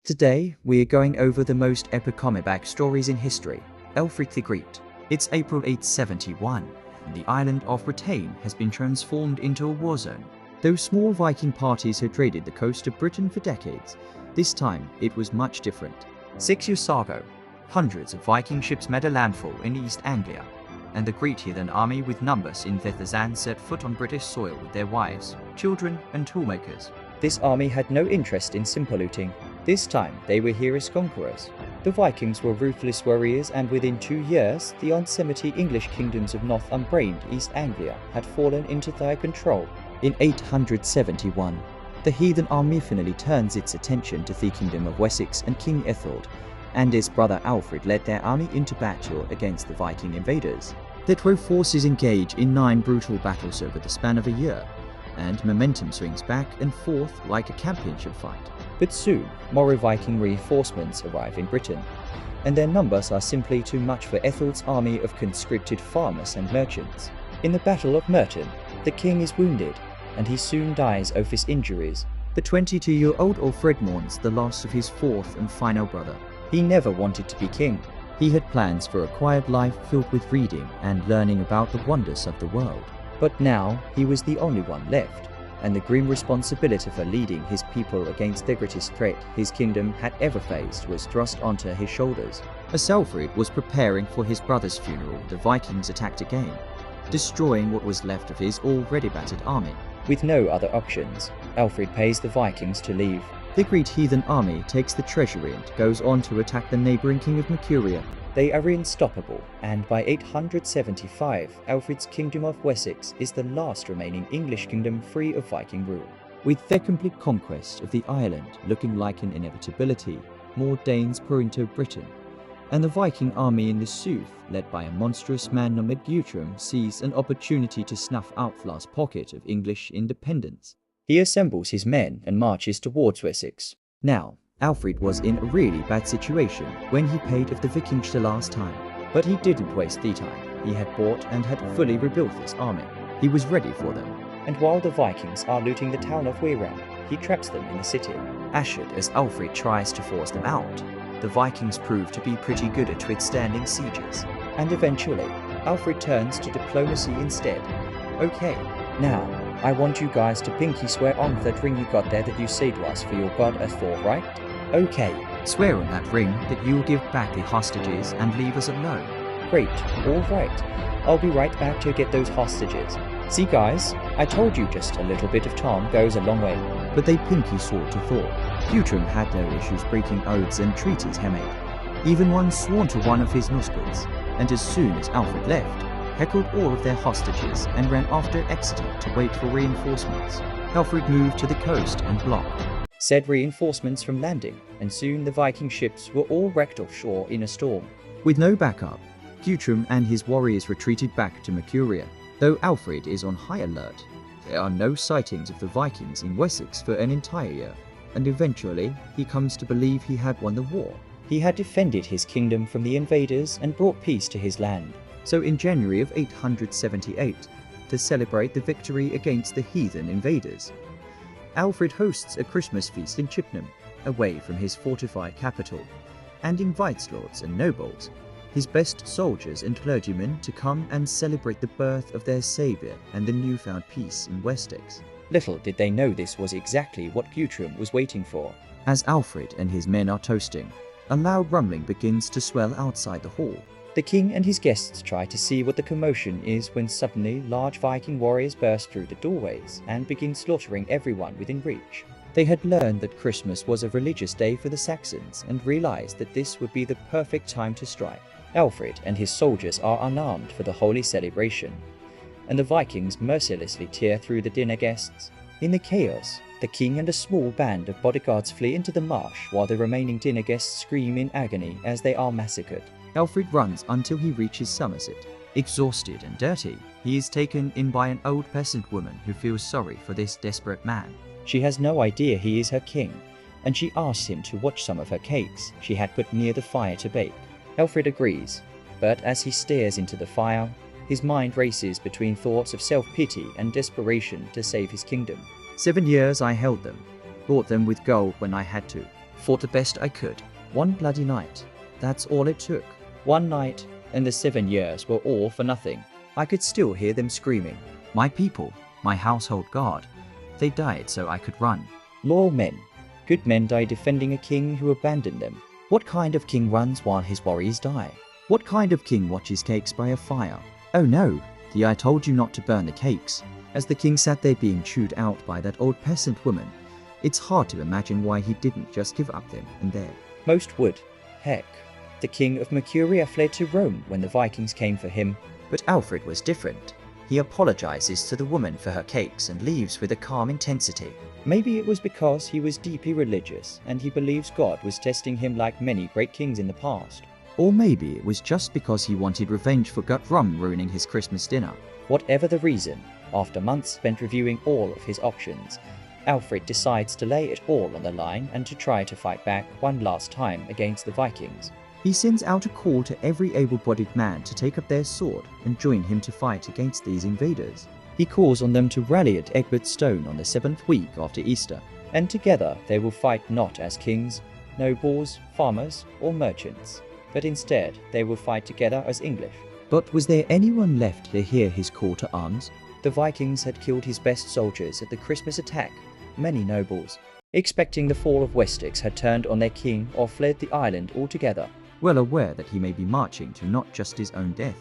Today, we are going over the most epic comic stories in history, Alfred the Great. It's April 871, and the island of Britain has been transformed into a war zone. Though small Viking parties had raided the coast of Britain for decades, this time it was much different. 6 years ago, hundreds of Viking ships made a landfall in East Anglia, and the great heathen army with numbers in Thethazan set foot on British soil with their wives, children, and toolmakers. This army had no interest in simple looting. This time, they were here as conquerors. The Vikings were ruthless warriors, and within 2 years, the unsemitic English kingdoms of Northumberland, East Anglia, had fallen into their control. In 871, the heathen army finally turns its attention to the kingdom of Wessex, and King Ethelred and his brother Alfred led their army into battle against the Viking invaders. The two forces engage in 9 brutal battles over the span of a year, and momentum swings back and forth like a championship fight. But soon, more Viking reinforcements arrive in Britain, and their numbers are simply too much for Ethelred's army of conscripted farmers and merchants. In the Battle of Merton, the king is wounded, and he soon dies of his injuries. The 22-year-old Alfred mourns the loss of his 4th and final brother. He never wanted to be king. He had plans for a quiet life filled with reading and learning about the wonders of the world. But now, he was the only one left, and the grim responsibility for leading his people against the greatest threat his kingdom had ever faced was thrust onto his shoulders. As Alfred was preparing for his brother's funeral, the Vikings attacked again, destroying what was left of his already battered army. With no other options, Alfred pays the Vikings to leave. The great heathen army takes the treasury and goes on to attack the neighboring king of Mercia. They are unstoppable, and by 875, Alfred's kingdom of Wessex is the last remaining English kingdom free of Viking rule. With their complete conquest of the island looking like an inevitability, more Danes pour into Britain, and the Viking army in the south, led by a monstrous man named Guthrum, sees an opportunity to snuff out the last pocket of English independence. He assembles his men and marches towards Wessex. Now, Alfred was in a really bad situation when he paid off the Vikings the last time. But he didn't waste the time. He had bought and had fully rebuilt his army. He was ready for them. And while the Vikings are looting the town of Weram, he traps them in the city. Assured as Alfred tries to force them out, the Vikings prove to be pretty good at withstanding sieges. And eventually, Alfred turns to diplomacy instead. Okay, now, I want you guys to pinky swear on that ring you got there that you say to us for your god Thor, right? Okay, swear on that ring that you'll give back the hostages and leave us alone. Great, alright. I'll be right back to get those hostages. See guys, I told you just a little bit of charm goes a long way. But they pinky swore to Thor. Guthrum had no issues breaking oaths and treaties he made, even one sworn to one of his Norsegods, and as soon as Alfred left, heckled all of their hostages and ran after Exeter to wait for reinforcements. Alfred moved to the coast and blocked said reinforcements from landing, and soon the Viking ships were all wrecked offshore in a storm. With no backup, Guthrum and his warriors retreated back to Mercia. Though Alfred is on high alert, there are no sightings of the Vikings in Wessex for an entire year, and eventually he comes to believe he had won the war. He had defended his kingdom from the invaders and brought peace to his land. So in January of 878, to celebrate the victory against the heathen invaders, Alfred hosts a Christmas feast in Chippenham, away from his fortified capital, and invites lords and nobles, his best soldiers and clergymen, to come and celebrate the birth of their saviour and the newfound peace in Wessex. Little did they know this was exactly what Guthrum was waiting for. As Alfred and his men are toasting, a loud rumbling begins to swell outside the hall. The king and his guests try to see what the commotion is when suddenly large Viking warriors burst through the doorways and begin slaughtering everyone within reach. They had learned that Christmas was a religious day for the Saxons and realized that this would be the perfect time to strike. Alfred and his soldiers are unarmed for the holy celebration, and the Vikings mercilessly tear through the dinner guests. In the chaos, the king and a small band of bodyguards flee into the marsh while the remaining dinner guests scream in agony as they are massacred. Alfred runs until he reaches Somerset. Exhausted and dirty, he is taken in by an old peasant woman who feels sorry for this desperate man. She has no idea he is her king, and she asks him to watch some of her cakes she had put near the fire to bake. Alfred agrees, but as he stares into the fire, his mind races between thoughts of self-pity and desperation to save his kingdom. 7 years I held them, bought them with gold when I had to, Fought the best I could. One bloody night. That's all it took. One night, and the 7 years were all for nothing. I could still hear them screaming. My people, my household guard. They died so I could run. Loyal men. Good men die defending a king who abandoned them. What kind of king runs while his warriors die? What kind of king watches cakes by a fire? Oh no, I told you not to burn the cakes. As the king sat there being chewed out by that old peasant woman, it's hard to imagine why he didn't just give up then and there. Most would. Heck, the king of Mercuria fled to Rome when the Vikings came for him. But Alfred was different. He apologizes to the woman for her cakes and leaves with a calm intensity. Maybe it was because he was deeply religious and he believes God was testing him like many great kings in the past. Or maybe it was just because he wanted revenge for gut rum ruining his Christmas dinner. Whatever the reason, after months spent reviewing all of his options, Alfred decides to lay it all on the line and to try to fight back one last time against the Vikings. He sends out a call to every able-bodied man to take up their sword and join him to fight against these invaders. He calls on them to rally at Egbert's Stone on the 7th week after Easter, and together they will fight not as kings, nobles, farmers, or merchants, but instead they will fight together as English. But was there anyone left to hear his call to arms? The Vikings had killed his best soldiers at the Christmas attack. Many nobles, expecting the fall of Wessex, had turned on their king or fled the island altogether, well aware that he may be marching to not just his own death,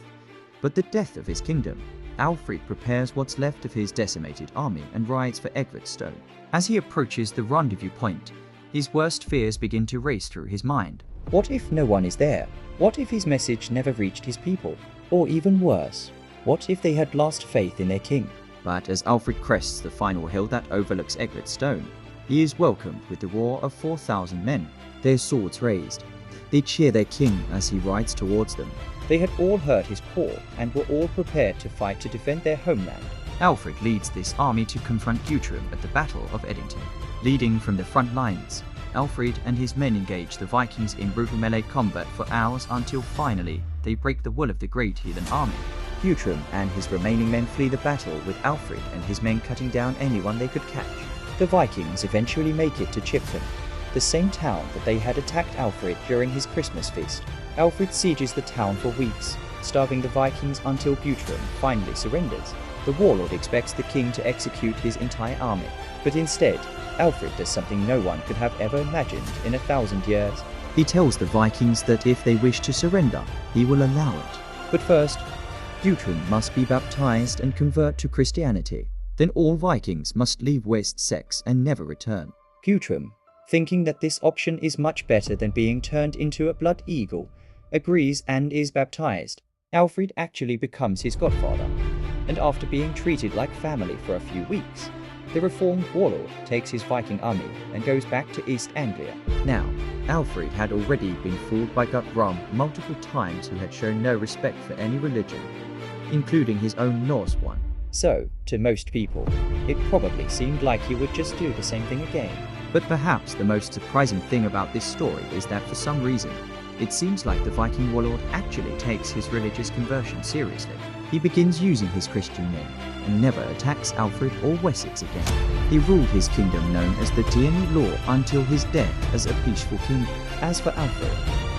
but the death of his kingdom. Alfred prepares what's left of his decimated army and rides for Egbert's Stone. As he approaches the rendezvous point, his worst fears begin to race through his mind. What if no one is there? What if his message never reached his people? Or even worse, what if they had lost faith in their king? But as Alfred crests the final hill that overlooks Egbert's Stone, he is welcomed with the roar of 4,000 men, their swords raised. They cheer their king as he rides towards them. They had all heard his call and were all prepared to fight to defend their homeland. Alfred leads this army to confront Guthrum at the Battle of Edington. Leading from the front lines, Alfred and his men engage the Vikings in brutal melee combat for hours until finally they break the will of the great heathen army. Guthrum and his remaining men flee the battle with Alfred and his men cutting down anyone they could catch. The Vikings eventually make it to Chipton, the same town that they had attacked Alfred during his Christmas feast. Alfred sieges the town for weeks, starving the Vikings until Guthrum finally surrenders. The warlord expects the king to execute his entire army, but instead, Alfred does something no one could have ever imagined in 1,000 years. He tells the Vikings that if they wish to surrender, he will allow it. But first, Guthrum must be baptized and convert to Christianity. Then all Vikings must leave Wessex and never return. Guthrum, thinking that this option is much better than being turned into a blood eagle, agrees and is baptized. Alfred actually becomes his godfather, and after being treated like family for a few weeks, the reformed warlord takes his Viking army and goes back to East Anglia. Now, Alfred had already been fooled by Guthrum multiple times, who had shown no respect for any religion, including his own Norse one. So, to most people, it probably seemed like he would just do the same thing again. But perhaps the most surprising thing about this story is that for some reason, it seems like the Viking warlord actually takes his religious conversion seriously. He begins using his Christian name and never attacks Alfred or Wessex again. He ruled his kingdom known as the Tyranny Law until his death as a peaceful king. As for Alfred,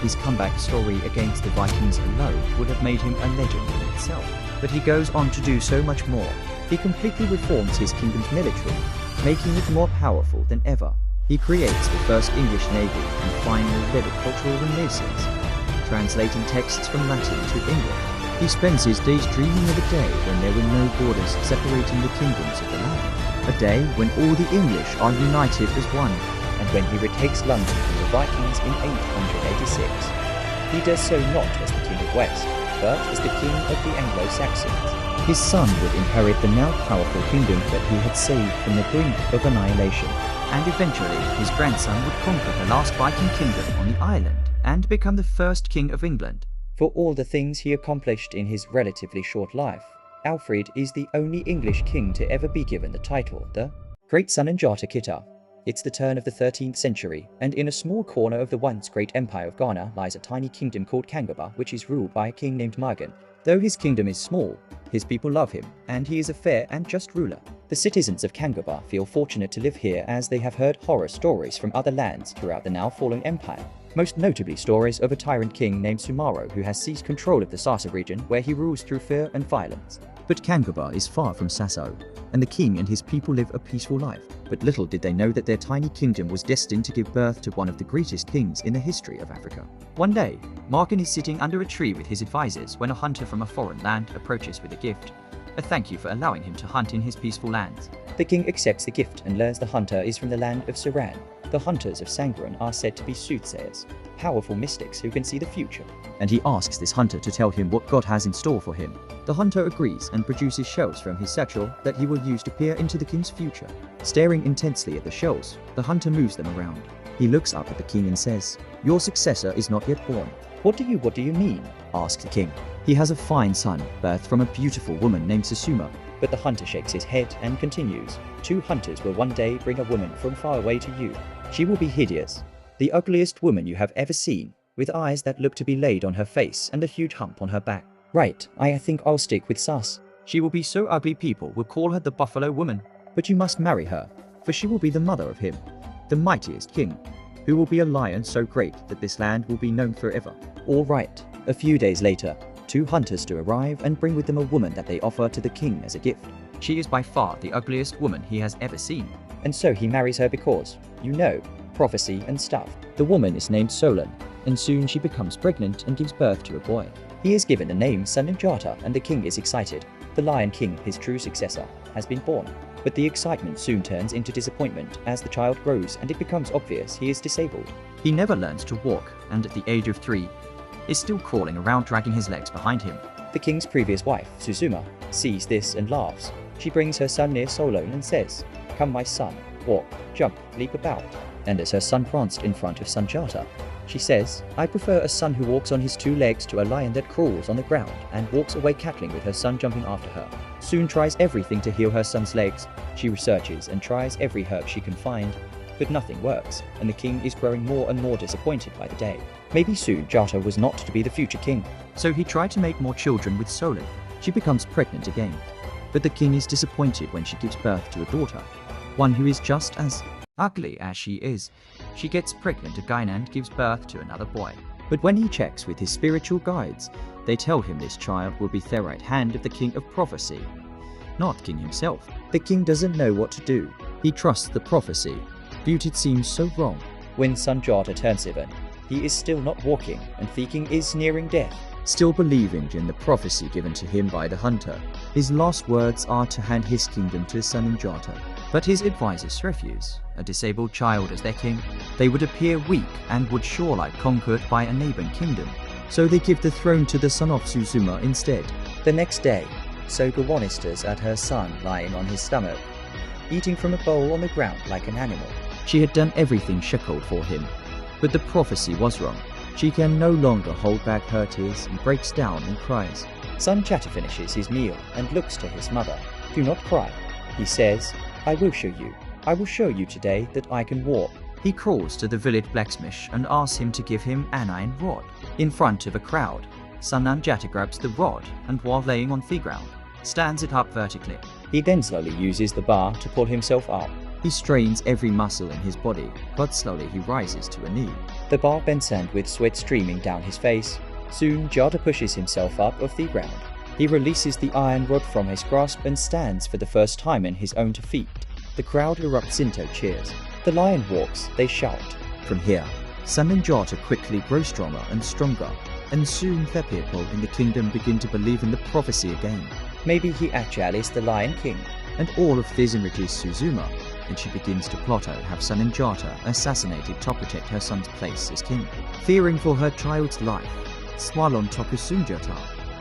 his comeback story against the Vikings alone would have made him a legend in itself. But he goes on to do so much more. He completely reforms his kingdom's military, making it more powerful than ever. He creates the first English navy and finally led a cultural renaissance, translating texts from Latin to English. He spends his days dreaming of a day when there were no borders separating the kingdoms of the land. A day when all the English are united as one, and when he retakes London from the Vikings in 886. He does so not as the King of West, but as the King of the Anglo-Saxons. His son would inherit the now powerful kingdom that he had saved from the brink of annihilation. And eventually, his grandson would conquer the last Viking kingdom on the island and become the first king of England. For all the things he accomplished in his relatively short life, Alfred is the only English king to ever be given the title, the Great Son and Jartakita. It's the turn of the 13th century, and in a small corner of the once great empire of Ghana lies a tiny kingdom called Kangaba, which is ruled by a king named Magan. Though his kingdom is small, his people love him, and he is a fair and just ruler. The citizens of Kangaba feel fortunate to live here as they have heard horror stories from other lands throughout the now fallen empire. Most notably stories of a tyrant king named Sumaro who has seized control of the Sasa region where he rules through fear and violence. But Kangaba is far from Sasso, and the king and his people live a peaceful life. But little did they know that their tiny kingdom was destined to give birth to one of the greatest kings in the history of Africa. One day, Markin is sitting under a tree with his advisors when a hunter from a foreign land approaches with a gift. A thank you for allowing him to hunt in his peaceful lands. The king accepts the gift and learns the hunter is from the land of Suran. The hunters of Sangren are said to be soothsayers, powerful mystics who can see the future. And he asks this hunter to tell him what God has in store for him. The hunter agrees and produces shells from his satchel that he will use to peer into the king's future. Staring intensely at the shells, the hunter moves them around. He looks up at the king and says, "Your successor is not yet born." What do you mean?" asks the king. "He has a fine son, birthed from a beautiful woman named Susuma." But the hunter shakes his head and continues, "2 hunters will one day bring a woman from far away to you. She will be hideous, the ugliest woman you have ever seen, with eyes that look to be laid on her face and a huge hump on her back." "Right, I think I'll stick with Sus. She will be so ugly people will call her the Buffalo Woman. But you must marry her, for she will be the mother of him, the mightiest king, who will be a lion so great that this land will be known forever." All right. A few days later, 2 hunters do arrive and bring with them a woman that they offer to the king as a gift. She is by far the ugliest woman he has ever seen. And so he marries her because, prophecy and stuff. The woman is named Solon, and soon she becomes pregnant and gives birth to a boy. He is given the name Sananjata, and the king is excited. The Lion King, his true successor, has been born. But the excitement soon turns into disappointment as the child grows and it becomes obvious he is disabled. He never learns to walk, and at the age of 3, is still crawling around dragging his legs behind him. The king's previous wife, Suzuma, sees this and laughs. She brings her son near Solon and says, "Come my son, walk, jump, leap about." And as her son pranced in front of Sanjata, she says, "I prefer a son who walks on his 2 legs to a lion that crawls on the ground," and walks away cackling with her son jumping after her. Soon tries everything to heal her son's legs. She researches and tries every herb she can find, but nothing works, and the king is growing more and more disappointed by the day. Maybe soon Jata was not to be the future king. So he tried to make more children with Solon. She becomes pregnant again. But the king is disappointed when she gives birth to a daughter, one who is just as ugly as she is. She gets pregnant again and gives birth to another boy. But when he checks with his spiritual guides, they tell him this child will be the right hand of the king of prophecy, not king himself. The king doesn't know what to do. He trusts the prophecy, but it seems so wrong. When Sanjata turns 7, he is still not walking, and thinking is nearing death. Still believing in the prophecy given to him by the hunter, his last words are to hand his kingdom to Sanjata. But his advisors refuse. A disabled child as their king, they would appear weak and would sure like conquered by a neighboring kingdom. So they give the throne to the son of Suzuma instead. The next day, Soga stares at her son lying on his stomach, eating from a bowl on the ground like an animal. She had done everything she could for him, but the prophecy was wrong. She can no longer hold back her tears and breaks down and cries. Sanjata finishes his meal and looks to his mother. "Do not cry," he says. I will show you today that I can walk." He crawls to the village blacksmith and asks him to give him an iron rod. In front of a crowd, Sanjata grabs the rod and while laying on the ground, stands it up vertically. He then slowly uses the bar to pull himself up. He strains every muscle in his body, but slowly he rises to a knee. The bar bends and with sweat streaming down his face. Soon Jata pushes himself up off the ground. He releases the iron rod from his grasp and stands for the first time in his own 2 feet. The crowd erupts into cheers. The lion walks, they shout. From here, Sanjata quickly grows stronger and stronger, and soon the people in the kingdom begin to believe in the prophecy again. Maybe he actually is the Lion King. And all of this enrages Suzuma, and she begins to plot to have Sanjata assassinated to protect her son's place as king. Fearing for her child's life, Swalon took Sunjata,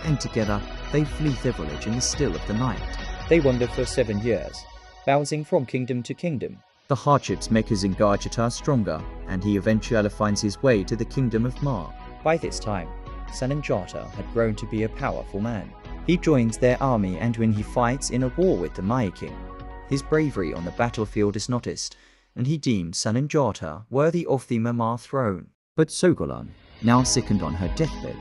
and together they flee their village in the still of the night. They wander for 7 years, bouncing from kingdom to kingdom. The hardships make Zingajata stronger, and he eventually finds his way to the kingdom of Mar. By this time, Sanjata had grown to be a powerful man. He joins their army, and when he fights in a war with the Maya king, his bravery on the battlefield is noticed, and he deems Sanjata worthy of the Mamar throne. But Sogolan, now sickened on her deathbed,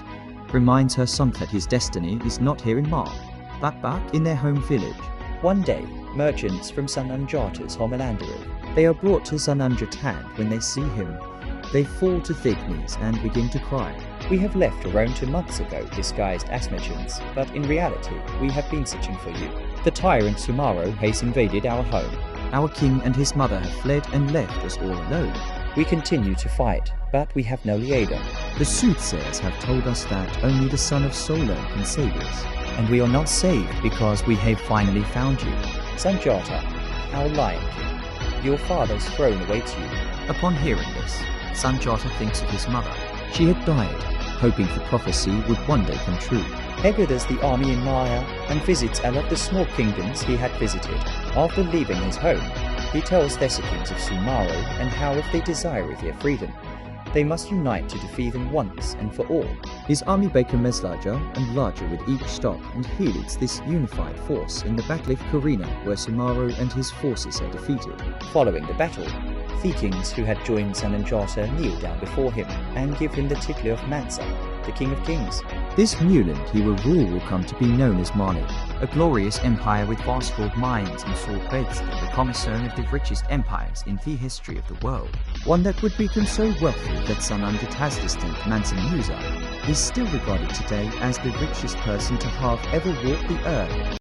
reminds her son that his destiny is not here in Mar, but back in their home village. One day, merchants from Sananjata's Homelanderu, they are brought to Sananjatan. When they see him, they fall to their knees and begin to cry. We have left Rome 2 months ago disguised as merchants, but in reality, we have been searching for you. The tyrant Sumaro has invaded our home. Our king and his mother have fled and left us all alone. We continue to fight, but we have no leader. The soothsayers have told us that only the son of Solon can save us, and we are not saved because we have finally found you. Sanjata, our Lion King, your father's throne awaits you. Upon hearing this, Sanjata thinks of his mother. She had died, hoping the prophecy would one day come true. He gathers the army in Maya and visits all of the small kingdoms he had visited. After leaving his home, he tells the kings of Sumaro and how if they desire their freedom, they must unite to defeat them once and for all. His army becomes larger and larger with each stop, and he leads this unified force in the Battle of Corina, where Sumaro and his forces are defeated. Following the battle, the kings who had joined Sananjata kneel down before him and give him the title of Mansa, the King of Kings. This new land he will rule will come to be known as Mani, a glorious empire with vast gold mines and salt beds that become one of the richest empires in the history of the world. One that would become so wealthy that Sananjata's distant Mansa Musa is still regarded today as the richest person to have ever walked the earth.